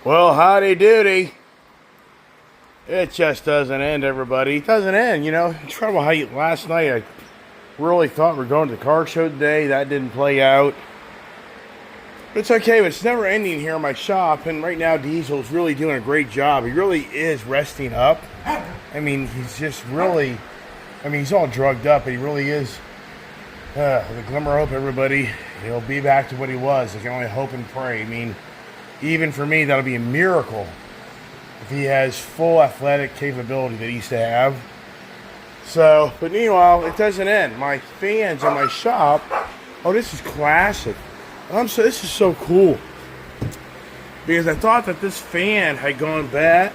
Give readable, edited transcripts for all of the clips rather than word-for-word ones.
Well, howdy doody. It just doesn't end, everybody. It doesn't end, you know. It's incredible how last night I really thought we were going to the car show today. That didn't play out. But it's okay, but it's never ending here in my shop. And right now, Diesel's really doing a great job. He really is resting up. I mean, he's just really, he's all drugged up, but he really is. The glimmer of hope, everybody. He'll be back to what he was. I can only hope and pray. I mean, even for me, that'll be a miracle if he has full athletic capability that he used to have. So, but meanwhile, it doesn't end. My fans in my shop, oh, this is classic. This is so cool. Because I thought that this fan had gone bad.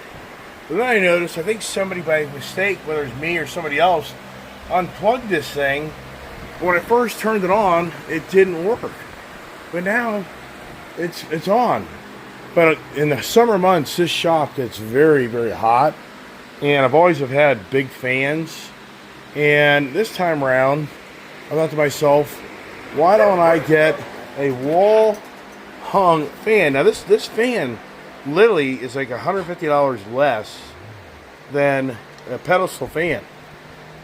But then I noticed, I think somebody by mistake, whether it's me or somebody else, unplugged this thing. When I first turned it on, it didn't work. But now, it's on. But in the summer months, this shop gets very, very hot. And I've always have had big fans. And this time around, I thought to myself, why don't I get a wall hung fan? Now this fan literally is like $150 less than a pedestal fan.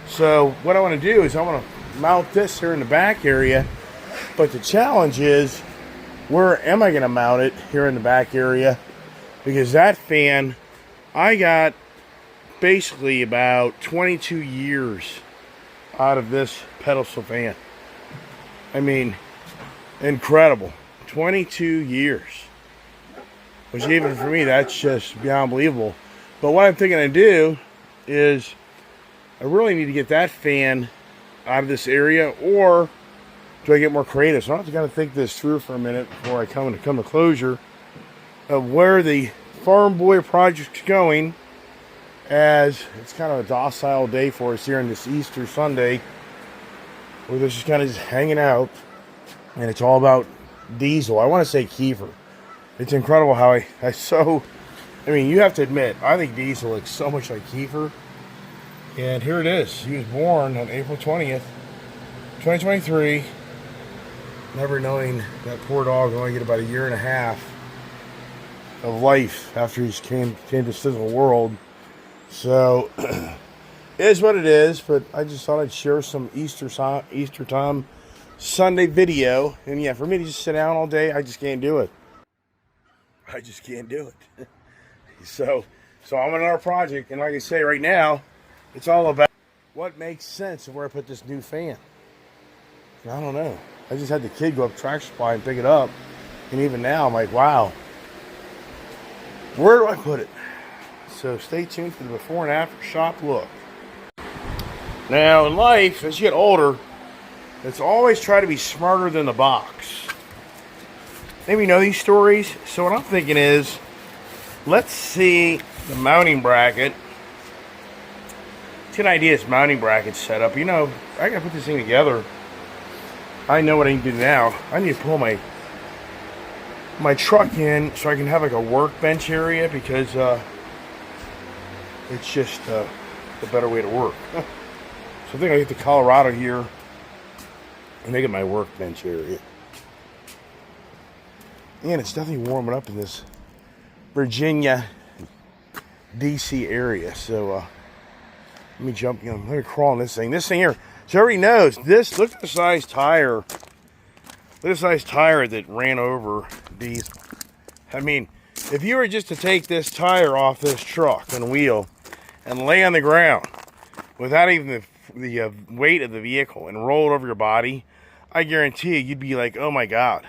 So what I want to do is I want to mount this here in the back area. But the challenge is, where am I going to mount it here in the back area? Because that fan, I got basically about 22 years out of this pedestal fan. I mean, incredible. 22 years. Which even for me, that's just beyond believable. But what I'm thinking to do is, I really need to get that fan out of this area, or do I get more creative? So I have to kind of think this through for a minute before I come to closure of where the Farm Boy project's going, as it's kind of a docile day for us here on this Easter Sunday. We're just kind of hanging out, and it's all about Diesel. I want to say Kiefer. It's incredible how you have to admit, I think Diesel looks so much like Kiefer. And here it is. He was born on April 20th, 2023. Never knowing that poor dog only get about a year and a half of life after he came to this physical world. So, it is what it is, but I just thought I'd share some Easter time Sunday video. And yeah, for me to just sit down all day, I just can't do it. I just can't do it. So I'm on our project, and like I say right now, it's all about what makes sense of where I put this new fan. And I don't know. I just had the kid go up Tractor Supply and pick it up. And even now, I'm like, wow. Where do I put it? So stay tuned for the before and after shop look. Now, in life, as you get older, it's always try to be smarter than the box. Maybe you know these stories. So what I'm thinking is, let's see the mounting bracket. Let's get an idea of this mounting bracket set up. You know, I gotta put this thing together. I know what I need to do now. I need to pull my truck in so I can have like a workbench area, because it's just the better way to work. So I think I get to Colorado here and make it my workbench area. And it's definitely warming up in this Virginia, DC area. So let me jump, let me crawl on this thing. This thing here, so everybody knows this. Look at the size tire. Look at the size tire that ran over these. I mean, if you were just to take this tire off this truck and wheel and lay on the ground without even the weight of the vehicle and roll it over your body, I guarantee you'd be like, oh my God.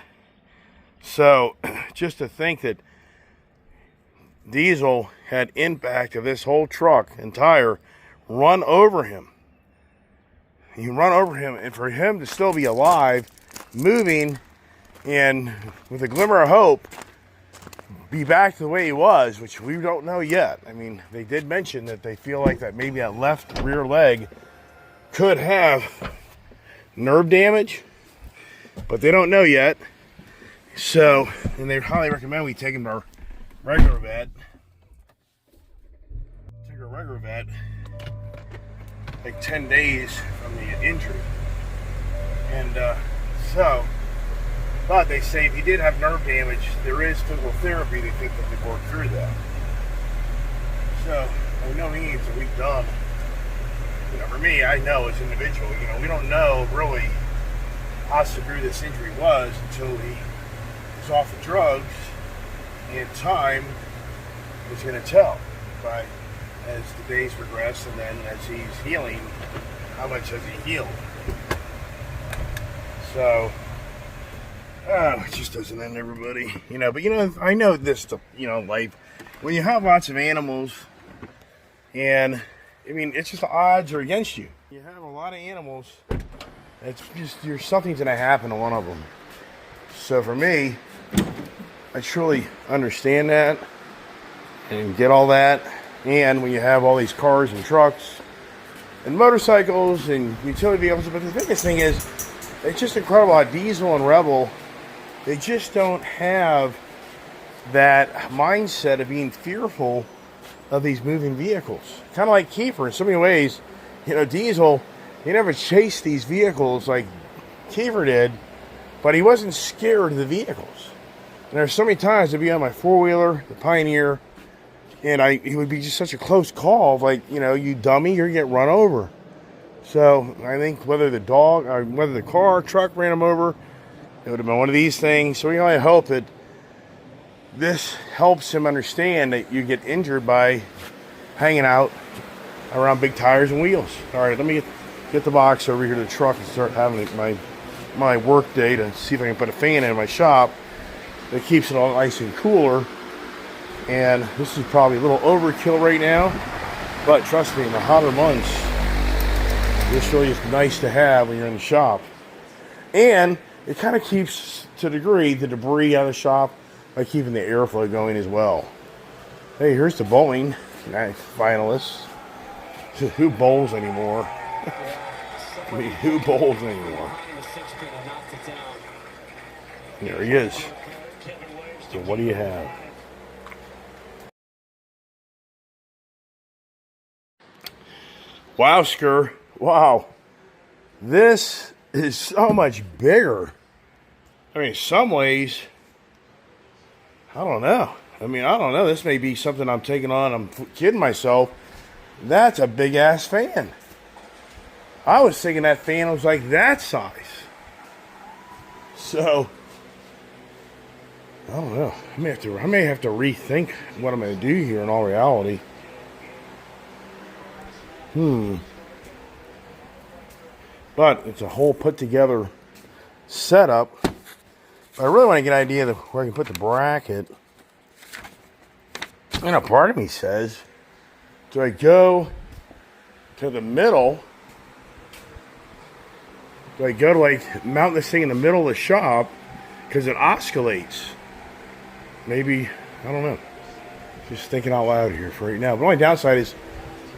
So just to think that Diesel had impact of this whole truck and tire run over him. You run over him, and for him to still be alive, moving, and with a glimmer of hope, be back to the way he was, which we don't know yet. I mean, they did mention that they feel like that maybe that left rear leg could have nerve damage, but they don't know yet. So, and they highly recommend we take him to our regular vet. Take our regular vet like 10 days from the injury. And so But they say if you did have nerve damage, there is physical therapy. They think that could work through that. So, by no means are we done. You know, for me, I know as an individual, you know, we don't know really how severe this injury was until he was off the drugs, and time is going to tell. But as the days progress, and then as he's healing, how much has he healed? So, it just doesn't end, everybody. You know, but you know, I know this, you know, life, when you have lots of animals, and I mean, it's just the odds are against you. You have a lot of animals, it's just, something's going to happen to one of them. So for me, I truly understand that and get all that. And when you have all these cars and trucks and motorcycles and utility vehicles, but the biggest thing is, it's just incredible how Diesel and Rebel, they just don't have that mindset of being fearful of these moving vehicles. Kind of like Kiefer in so many ways. You know, Diesel, he never chased these vehicles like Kiefer did, but he wasn't scared of the vehicles. And there's so many times I'd be on my four-wheeler, the Pioneer, and it would be just such a close call of like, you know, you dummy, you're going to get run over. So I think whether the dog, or whether the car, truck ran him over, it would have been one of these things. So we only hope that this helps him understand that you get injured by hanging out around big tires and wheels. All right, let me get the box over here to the truck and start having my work day to see if I can put a fan in my shop that keeps it all nice and cooler. And this is probably a little overkill right now, but trust me, in the hotter months, this really is nice to have when you're in the shop. And it kind of keeps, to a degree, the debris out of the shop by keeping the airflow going as well. Hey, here's the bowling finalists. Who bowls anymore? I mean, who bowls anymore? There he is. So what do you have? Wow, Skur. Wow. This is so much bigger. I mean, in some ways, I don't know. I don't know. This may be something I'm taking on. I'm kidding myself. That's a big-ass fan. I was thinking that fan was like that size. So, I don't know. I may have to rethink what I'm going to do here in all reality. But it's a whole put-together setup. But I really want to get an idea of where I can put the bracket. And a part of me says, do I go to the middle? Do I go to like mount this thing in the middle of the shop? Because it oscillates. Maybe, I don't know. Just thinking out loud here for right now. The only downside is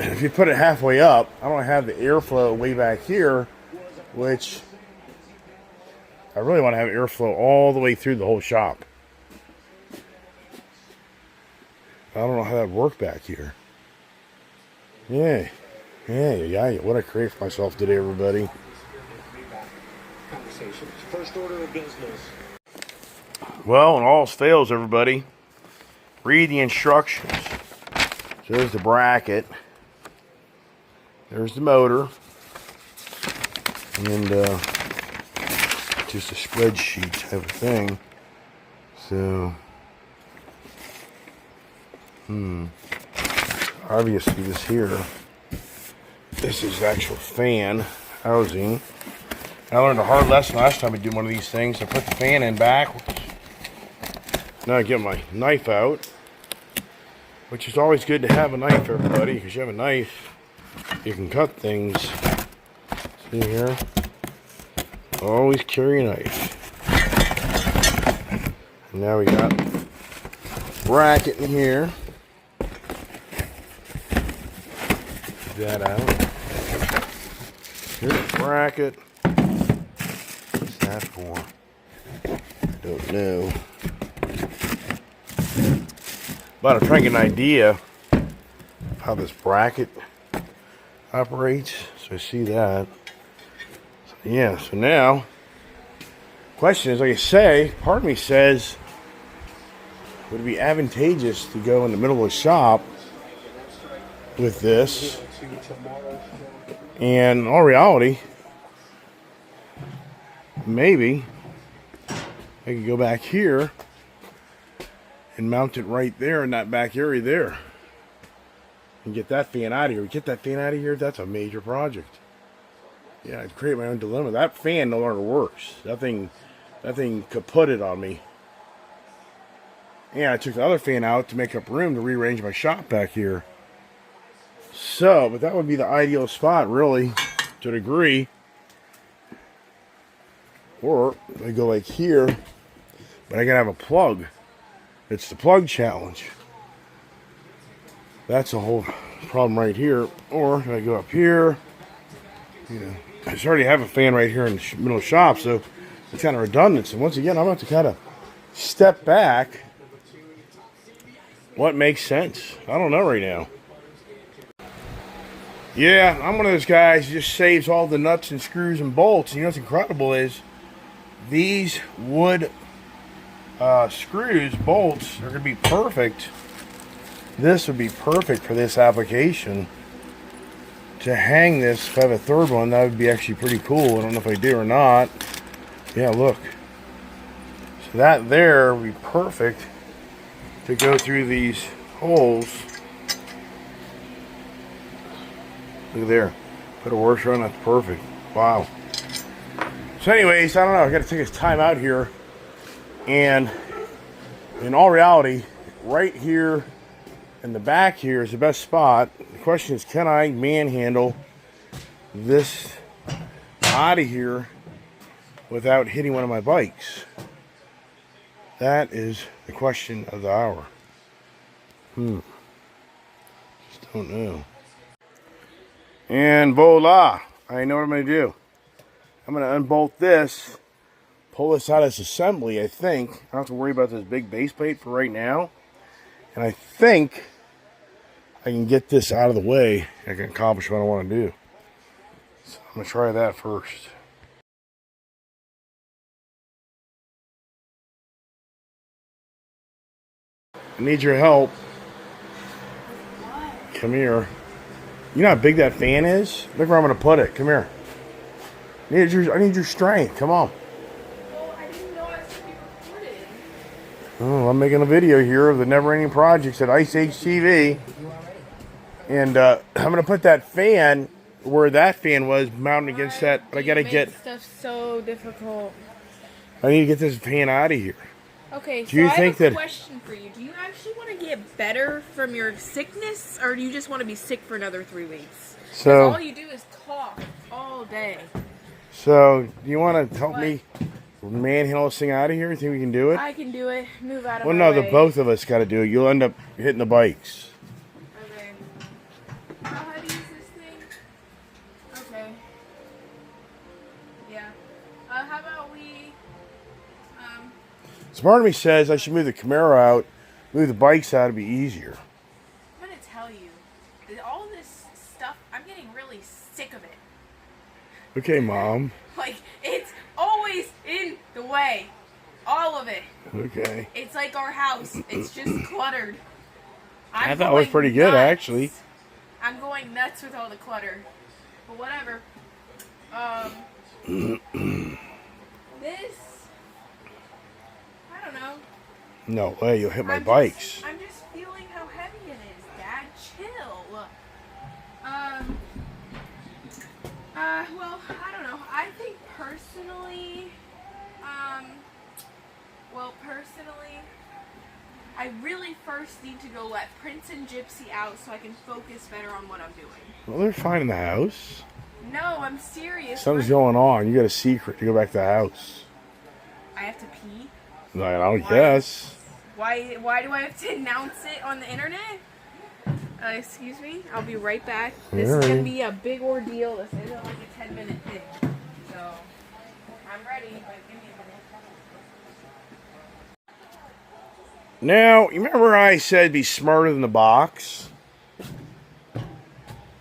if you put it halfway up, I don't have the airflow way back here, which I really want to have airflow all the way through the whole shop. I don't know how that would work back here. Yeah. What I create for myself today, everybody. First order of business. Well, when all else fails, everybody, read the instructions. So there's the bracket. There's the motor. And just a spreadsheet type of thing. So, obviously this here, this is the actual fan housing. I learned a hard lesson last time I did one of these things. I put the fan in backwards. Now I get my knife out, which is always good to have a knife, everybody, because you have a knife, you can cut things. See here? Always carry a knife. And now we got bracket in here. Get that out. Here's the bracket. What's that for? I don't know. But I'm trying to get an idea how this bracket operates. So I see that. So yeah, so now Question is, like I say, part of me says, would it be advantageous to go in the middle of the shop with this? And in all reality, maybe I could go back here and mount it right there in that back area there. And get that fan out of here. Get that fan out of here, that's a major project. Yeah, I'd create my own dilemma. That fan no longer works. That thing kaputted on me. And I took the other fan out to make up room to rearrange my shop back here. So, but that would be the ideal spot, really, to a degree. Or I go like here, but I gotta have a plug. It's the plug challenge. That's a whole problem right here. Or I go up here. You know, I just already have a fan right here in the middle of the shop, so it's kind of redundant. So once again, I'm going to kind of step back. What makes sense? I don't know right now. Yeah, I'm one of those guys who just saves all the nuts and screws and bolts. And you know what's incredible is these wood screws, bolts, are going to be perfect. This would be perfect for this application. To hang this, if I have a third one, that would be actually pretty cool. I don't know if I do or not. Yeah, look. So that there would be perfect to go through these holes. Look there. Put a washer on, that's perfect. Wow. So anyways, I don't know. I got to take this time out here. And in all reality, right here in the back here is the best spot. The question is, can I manhandle this out of here without hitting one of my bikes? That is the question of the hour. Just don't know. And voila, I know what I'm going to do. I'm going to unbolt this, pull this out as assembly, I think. I don't have to worry about this big base plate for right now. And I think I can get this out of the way. I can accomplish what I want to do. So I'm going to try that first. I need your help. Come here. You know how big that fan is? Look where I'm going to put it. Come here. I need your strength. Come on. Well, I didn't know I was going to be recorded. Oh, I'm making a video here of the never-ending projects at Ice Age TV. And I'm going to put that fan where that fan was mounted against that. But I got to get stuff so difficult. I need to get this fan out of here. Okay, do you so think I have a that question for you. Do you actually want to get better from your sickness, or do you just want to be sick for another 3 weeks? So all you do is cough all day. So do you want to help me manhandle this thing out of here? You think we can do it? I can do it. Move out of my way. way. Well, no, the both of us got to do it. You'll end up hitting the bikes. Okay. How heavy is this thing? Okay. Yeah. How about we... So part of me says I should move the Camaro out, move the bikes out, it'd be easier. I'm going to tell you, all this stuff, I'm getting really sick of it. Okay, Mom. Like, it's always in the way. All of it. Okay. It's like our house. It's just cluttered. I thought it was pretty good, actually. I'm going nuts with all the clutter. But whatever. This... I don't know. No way, you'll hit my bikes. I'm just feeling how heavy it is, Dad. Chill. Well, I don't know. I think personally, I really first need to go let Prince and Gypsy out so I can focus better on what I'm doing. Well, they're fine in the house. No, I'm serious. Something's going on. You got a secret to go back to the house. I have to pee? No, I don't guess. Why do I have to announce it on the internet? Excuse me? I'll be right back. This is going to be a big ordeal. This isn't like a 10-minute thing. So, I'm ready, but give me a minute. Now, you remember I said be smarter than the box?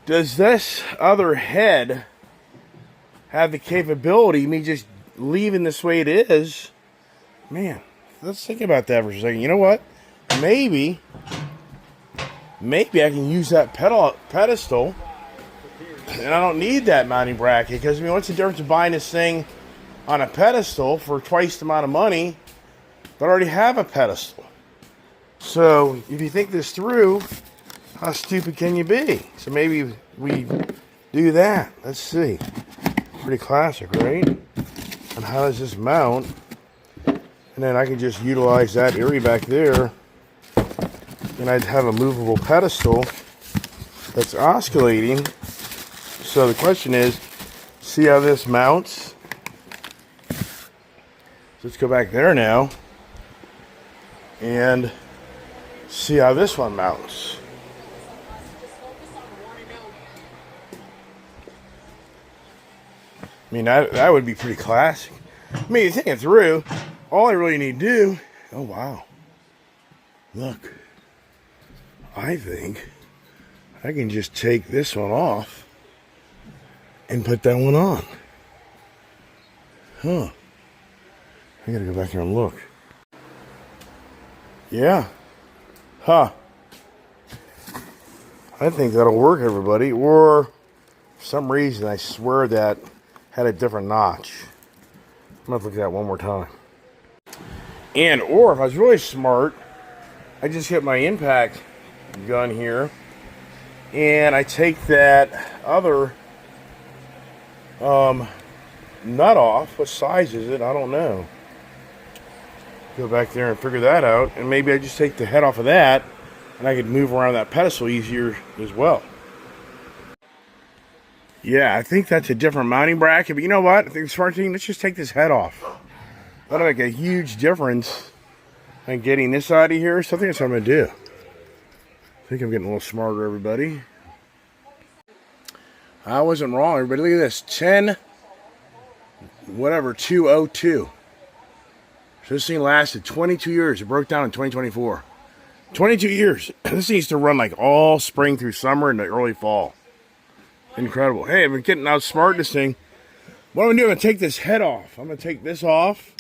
Does this other head have the capability of me just leaving this way it is, man, let's think about that for a second. You know what? Maybe I can use that pedestal, and I don't need that mounting bracket, because, I mean, what's the difference of buying this thing on a pedestal for twice the amount of money, but I already have a pedestal? So, if you think this through, how stupid can you be? So maybe we do that. Let's see. Pretty classic, right? And how does this mount? And then I can just utilize that area back there, and I'd have a movable pedestal that's oscillating. So the question is, see how this mounts? So let's go back there now and see how this one mounts. I mean, that would be pretty classic. I mean, you think it through, all I really need to do, oh wow, look, I think I can just take this one off and put that one on. Huh. I gotta go back here and look. Yeah. Huh. I think that'll work, everybody. Or, for some reason, I swear that had a different notch. I'm gonna look at that one more time. And, or if I was really smart, I just hit my impact gun here, and I take that other nut off. What size is it? I don't know. Go back there and figure that out, and maybe I just take the head off of that, and I could move around that pedestal easier as well. Yeah, I think that's a different mounting bracket, but you know what? I think the smart thing, let's just take this head off. That'll make a huge difference in getting this out of here, so I think that's what I'm going to do. I think I'm getting a little smarter, everybody. I wasn't wrong, everybody. Look at this. 202. So this thing lasted 22 years. It broke down in 2024. 22 years. This thing used to run like all spring through summer and the early fall. Incredible. Hey, I've been getting outsmarted this thing. What I'm going to do, I'm going to take this head off. I'm going to take this off.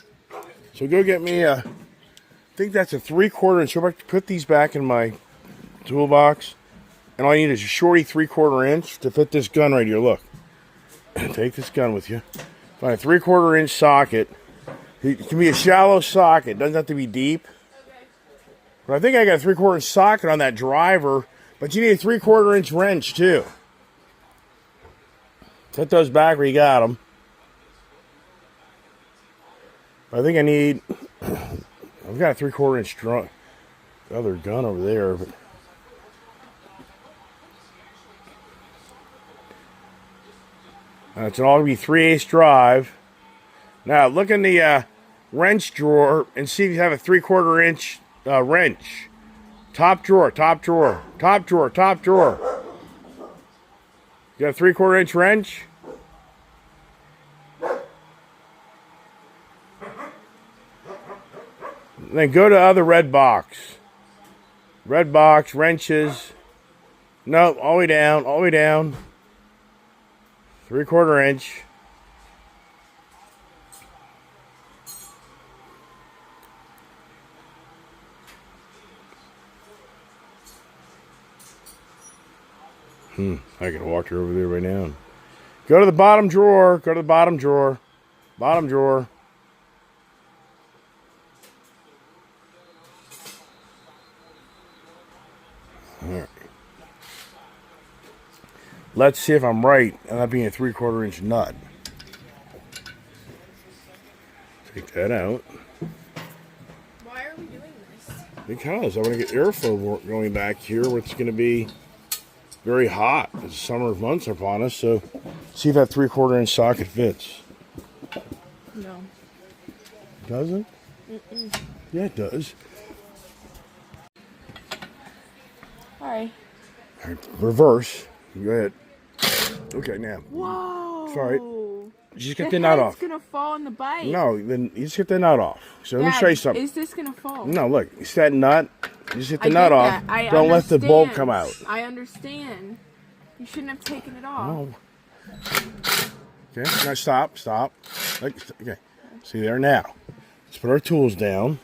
So go get me a, I think that's a 3/4 inch. So I put these back in my toolbox, and all you need is a shorty 3/4 inch to fit this gun right here. Look, take this gun with you. Find a 3/4 inch socket. It can be a shallow socket. It doesn't have to be deep. But I think I got a 3/4 inch socket on that driver, but you need a 3/4 inch wrench too. Put those back where you got them. I think I need, I've got a 3/4 inch other gun over there, but it's all going to be 3/8 drive. Now, look in the wrench drawer and see if you have a 3/4 inch wrench. Top drawer, top drawer, top drawer, top drawer. You got a 3/4 inch wrench? Then go to other red box. Red box, wrenches. No, all the way down, all the way down. 3/4 inch. I could have walked her over there right now. Go to the bottom drawer. Go to the bottom drawer. Bottom drawer. All right. Let's see if I'm right on that being a 3/4 inch nut. Take that out. Why are we doing this? Because I want to get airflow going back here where it's going to be very hot as the summer months are upon us. So see if that 3/4 inch socket fits. No. Doesn't? Mm-mm. Yeah, it does. All right. All right, reverse. Go ahead. Okay, now. Whoa. Sorry. Just get the nut off. It's gonna fall in the bike. No, then you just get the nut off. So let me show you something. Is this gonna fall? No, look. It's that nut. You just hit the nut off. Don't let the bolt come out. I understand. You shouldn't have taken it off. No. Okay, now stop. Okay, see there now. Let's put our tools down.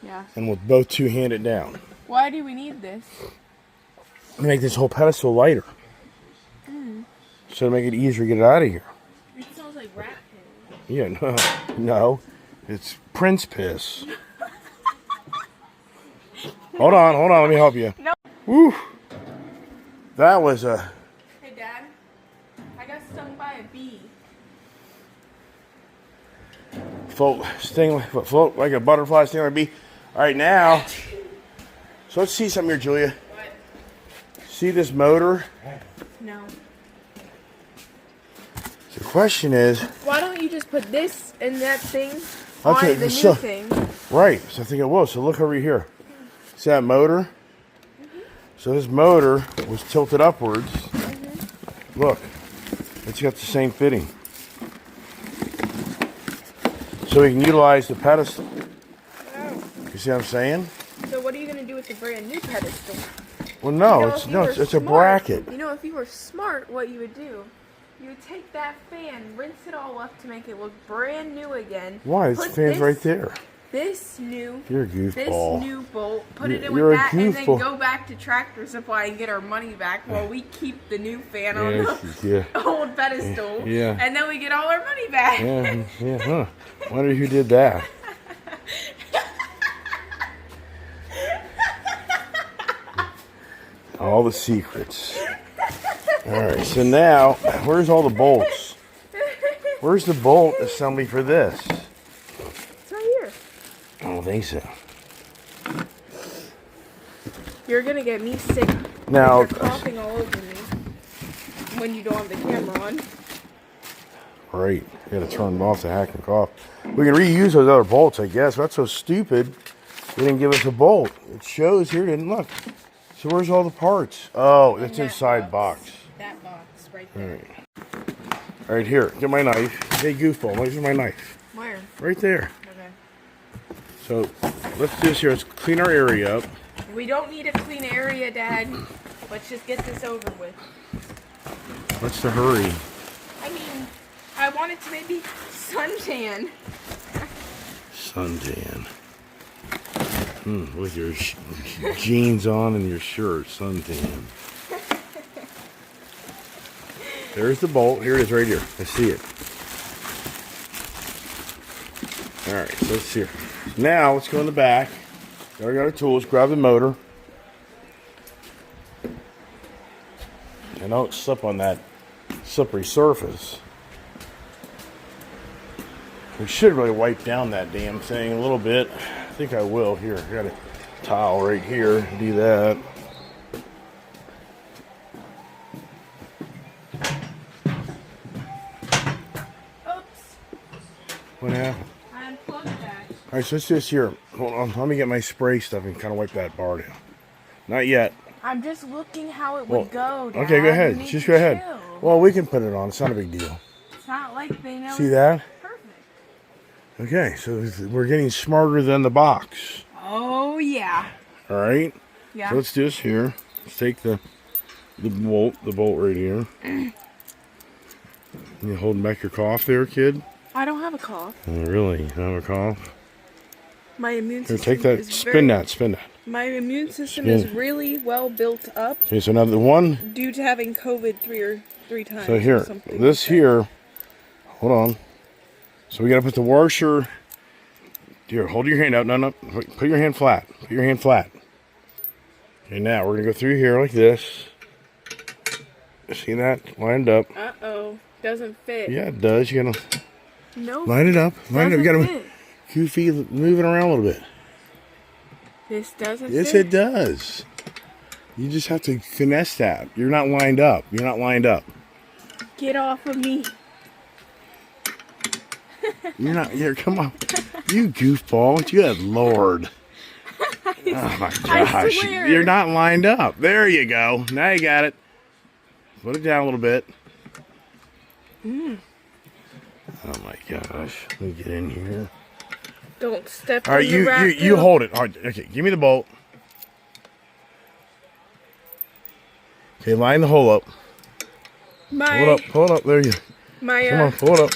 Yeah. And we'll both two-hand it down. Why do we need this? To make this whole pedestal lighter. So to make it easier to get it out of here. It smells like rat piss. Yeah, no. It's Prince piss. Hold on, let me help you. No. Woo! That was a... Hey, Dad. I got stung by a bee. Float like a butterfly, sting like a bee. All right, now, so let's see something here, Julia. What? See this motor? No. The question is... Why don't you just put this and that thing Okay, on the so- new thing? Right, so I think it will. So look over here. See that motor? So this motor was tilted upwards. Look, it's got the same fitting. So we can utilize the pedestal. Oh. You see what I'm saying? So what are you going to do with the brand new pedestal? Well, no, You know, it's a smart- bracket. You know, if you were smart, what you would do? You would take that fan, rinse it all up to make it look brand new again. Why? This put fan's this- right there. This new, You're a goofball. This new bolt, put it in You're with a that, and then goofball. go back to Tractor Supply and get our money back while we keep the new fan on Yeah, the old pedestal. Yeah. And then we get all our money back. yeah, huh. Wonder who did that. All the secrets. All right, so now, where's all the bolts? Where's the bolt assembly for this? It's right here. I don't think so. You're gonna get me sick. Now- You're coughing all over me when you don't have the camera on. Right, you gotta turn them off to hack and cough. We can reuse those other bolts, I guess. That's so stupid. They didn't give us a bolt. It shows here, didn't look. So where's all the parts? Oh, it's that inside box. That box right All there. right. All right, here. Get my knife. Hey, goofball, where's my knife? Where? Right there. Okay. So let's do this here. Let's clean our area up. We don't need a clean area, Dad. Let's just get this over with. What's the hurry? I mean, I wanted to maybe suntan. Suntan. With your jeans on and your shirt, suntan. There's the bolt. Here it is right here. I see it. All right, so let's see here. Now, let's go in the back. There we got our tools. Grab the motor. And don't slip on that slippery surface. We should really wipe down that damn thing a little bit. I think I will. Here, I got a towel right here. Do that. Oops. What happened? I unplugged that. All right, so let's do this here. Hold on. Let me get my spray stuff and kind of wipe that bar down. Not yet. I'm just looking how it would go, Dad. Okay, go You ahead. need Just to go ahead. chill. Well, we can put it on. It's not a big deal. It's not like they know. See that? Perfect. Okay, so we're getting smarter than the box. Oh, yeah. All right? Yeah. So let's do this here. Let's take the bolt right here. You holding back your cough there, kid? I don't have a cough. Oh, really? You don't have a cough? My immune Here, system take that. is Spin that. Spin that. My immune system Spin. is really well built up Okay, so now the one. due to having COVID three times. So or here, something this like that. here. Hold on. So we gotta put the washer. Here, hold your hand out. No. Put your hand flat. Put your hand flat. Okay, now we're gonna go through here like this. See that? Lined up. Uh-oh. Doesn't fit. Yeah, it does. You gotta No. line it up. Line it up. You gotta fit. goofy, move it around a little bit. This doesn't Yes, fit. it does. You just have to finesse that. You're not lined up. You're not lined up. Get off of me. You're not. Here, come on. You goofball. Good Lord. Oh my gosh. swear. You're not lined up. There you go. Now you got it. Put it down a little bit. Oh my gosh. Let me get in here. Don't step All right, in the rack. you hold it. All right, okay, give me the bolt. Okay, line the hole up. Pull it up. There you My Come on, pull it up.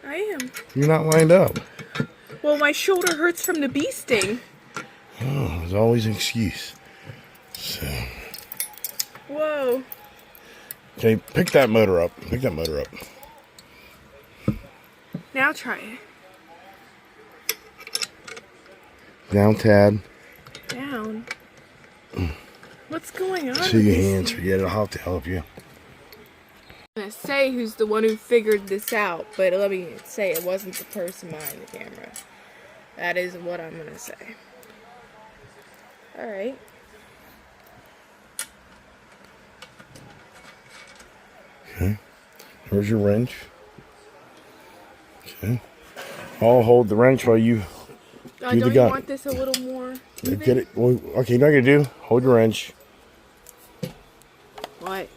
I am. You're not lined up. Well, my shoulder hurts from the bee sting. Oh, there's always an excuse. So. Whoa. Okay, pick that motor up. Pick that motor up. Now try it. Down, Tad. Down. What's going on? See your hands. Forget it. I'll have to help you. I'm gonna say who's the one who figured this out, but let me say it wasn't the person behind the camera. That is what I'm gonna say. Alright. Okay. Here's your wrench. Okay. I'll hold the wrench while you do the don't gun. you want this a little more even? Get it? Well, okay, you know what you're gonna do? Hold your wrench. What?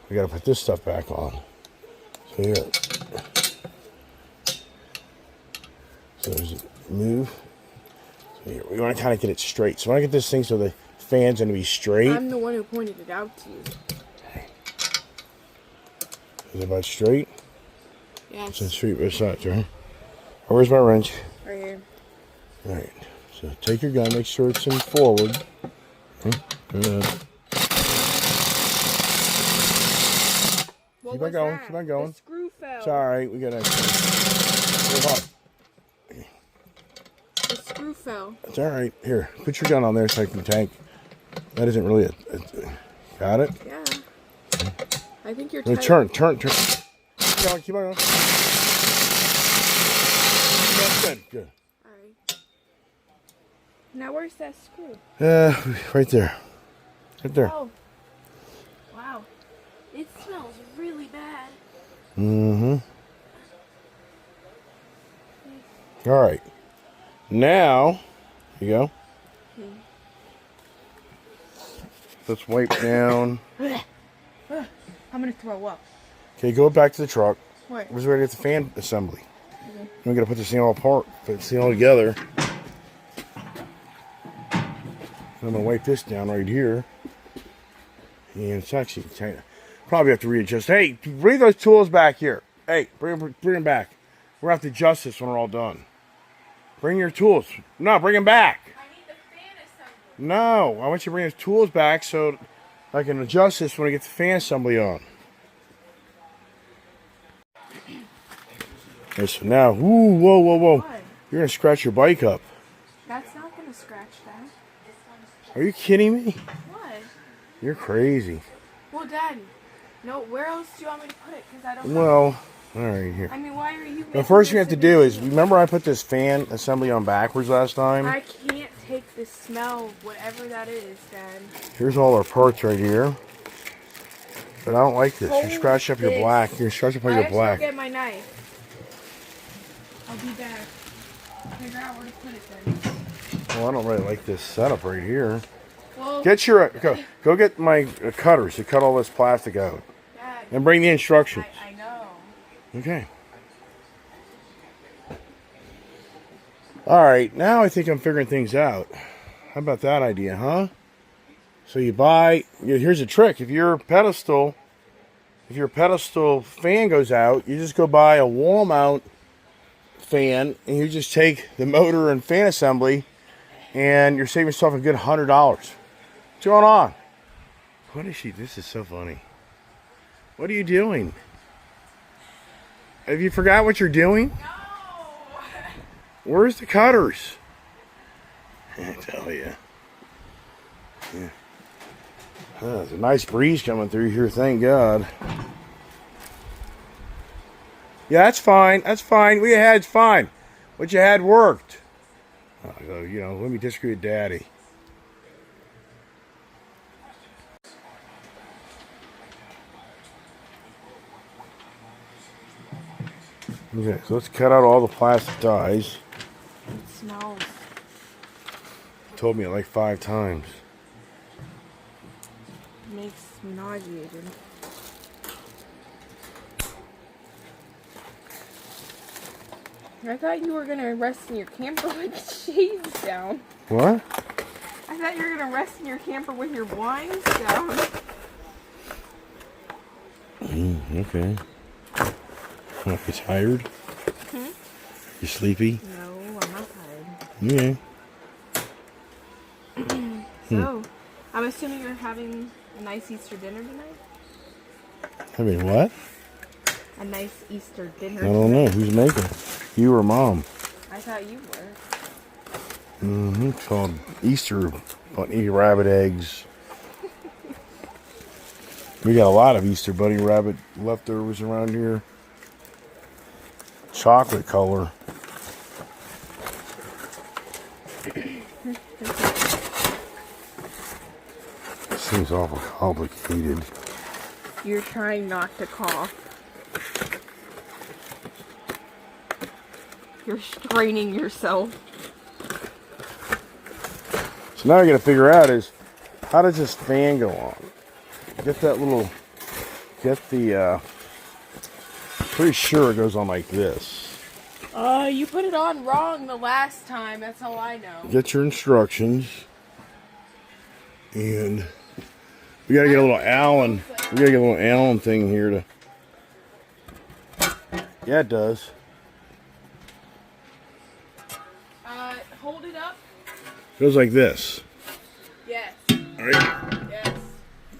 We gotta put this stuff back on. So here. So there's a move. So here, we want to kind of get it straight. So I want to get this thing so the fan's gonna be straight. I'm the one who pointed it out to you. Is it about straight? Yes. It's straight both sides, right? Where's my wrench? Right here. All right. So take your gun, make sure it's in forward. Okay. Good. What Keep on was going. that? Keep on going. The screw fell. It's all right. We got to. The screw fell. It's all right. Here, put your gun on there so I can tank. That isn't really got it? Yeah. I think you're No, tight. turn. Keep on going. That's good. Alright. Now where's that screw? Right there. Right there. Oh. Wow. It smells really bad. Mm-hmm. All right. Now, here you go. Let's wipe down. I'm gonna throw up. Okay, go back to the truck. What? We're ready to get the fan assembly. Okay. We gotta put this thing all apart, put this thing all together. I'm gonna wipe this down right here. And it's actually probably have to readjust. Hey, bring those tools back here. Hey, bring them back. We're gonna have to adjust this when we're all done. Bring your tools. No, bring them back. I need the fan assembly. No, I want you to bring those tools back so I can adjust this when I get the fan assembly on. Okay, so now, whoa. What? You're gonna scratch your bike up. That's not gonna scratch that. Are you kidding me? What? You're crazy. Well, Daddy. No, where else do you want me to put it? Because I don't know. Well, all right, here. I mean, why are you The first thing you have to do is, remember I put this fan assembly on backwards last time? I can't take the smell, whatever that is, Dad. Here's all our parts right here. But I don't like this. Hold You scratch up your this. black. You scratch up all I your have to go black. get my knife. I'll be back. Figure out where to put it then. Well, I don't really like this setup right here. Well, Get your go get my cutters to cut all this plastic out, Dad, and bring the instructions. I know. Okay. All right, now I think I'm figuring things out. How about that idea, huh? So you buy. Here's a trick: if your pedestal fan goes out, you just go buy a wall mount fan, and you just take the motor and fan assembly, and you're saving yourself a good $100. What's going on? What is she? This is so funny. What are you doing? Have you forgot what you're doing? No! Where's the cutters? I tell you. Yeah. There's a nice breeze coming through here, thank God. Yeah, that's fine. That's fine. What you had's fine. What you had worked. You know, let me disagree with Daddy. Okay, so let's cut out all the plastic ties. It smells. Told me it like 5 times. It makes me nauseated. I thought you were gonna rest in your camper with the shades down. What? I thought you were gonna rest in your camper with your blinds down. Okay. You tired? Hmm? You sleepy? No, I'm not tired. Yeah. So, I'm assuming you're having a nice Easter dinner tonight? I mean, what? A nice Easter dinner I don't know. tonight. Who's making? You or Mom? I thought you were. Mm-hmm. It's called Easter bunny rabbit eggs. We got a lot of Easter bunny rabbit leftovers around here. Chocolate color. Seems awful complicated. You're trying not to cough. You're straining yourself. So now I gotta figure out is, how does this fan go on? Get that little, pretty sure it goes on like this. You put it on wrong the last time. That's all I know. Get your instructions. And we gotta get a little Allen. We gotta get a little Allen thing here to. Yeah, it does. Hold it up. Goes like this. Yes. Alright. Yes.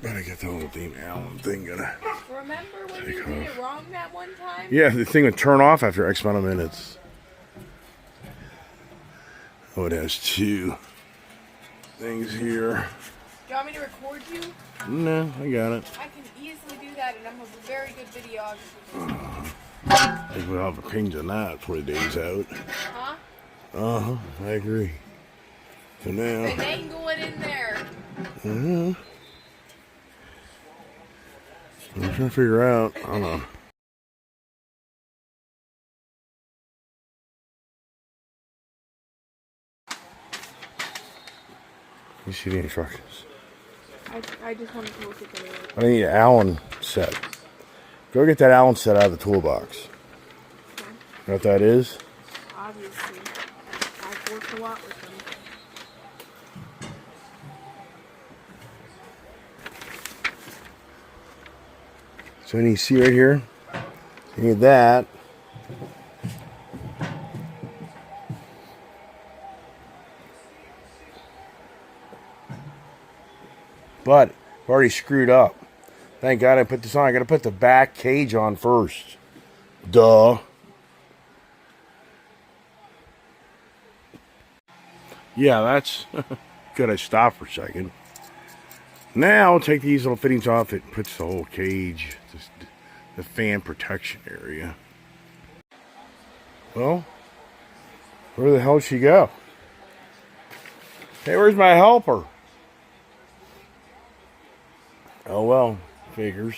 Better get the little damn Allen thing gonna. Remember when you did it wrong that one time? Yeah, the thing would turn off after X amount of minutes. Oh, it has two things here. Do you want me to record you? No, I got it. I can easily do that, and I'm a very good videographer. I think we'll have opinions on that 20 days out. Huh? Uh-huh, I agree. So now... Finagle it in there. I'm trying to figure out, I don't know. You see the instructions. I just wanted to look at the... I need an Allen set. Go get that Allen set out of the toolbox. Okay. You know what that is? Obviously. I've worked a lot with them. So you see right here, you need that. But I've already screwed up. Thank God I put this on. I got to put the back cage on first. Duh. Yeah, that's good. I stopped for a second. Now take these little fittings off. It puts the whole cage, the fan protection area. Well, where the hell did she go? Hey, where's my helper? Oh well, figures.